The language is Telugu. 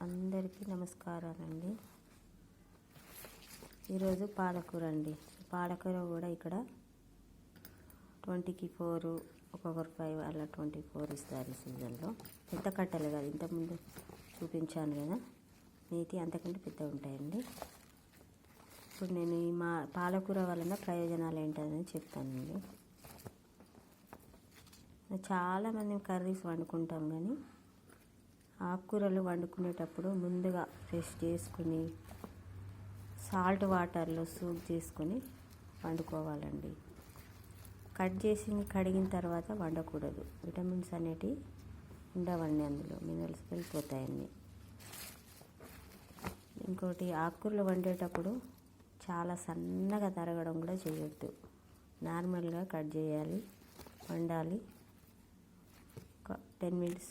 అందరికీ నమస్కారాలండి. ఈరోజు పాలకూర అండి. పాలకూర కూడా ఇక్కడ 20కి 4, ఒక్కొక్కరు 5 అలా 24 ఇస్తారు ఈ సీజన్లో. పెద్ద కట్టలు కాదు, ఇంతకుముందు చూపించాను కదా, మీతి అంతకంటే పెద్ద ఉంటాయండి. ఇప్పుడు నేను ఈ పాలకూర వలన ప్రయోజనాలు ఏంటని చెప్తానండి. చాలామంది కర్రీస్ వండుకుంటాం, కానీ ఆకుకూరలు వండుకునేటప్పుడు ముందుగా ఫ్రెష్ చేసుకుని సాల్ట్ వాటర్లో సూప్ చేసుకొని వండుకోవాలండి. కట్ చేసి కడిగిన తర్వాత వండకూడదు. విటమిన్స్ అనేటివి ఉండవండి, అందులో మినరల్స్ వెళ్ళిపోతాయండి. ఇంకోటి, ఆకుకూరలు వండేటప్పుడు చాలా సన్నగా తరగడం కూడా చేయొద్దు. నార్మల్గా కట్ చేయాలి, వండాలి. ఒక 10 minutes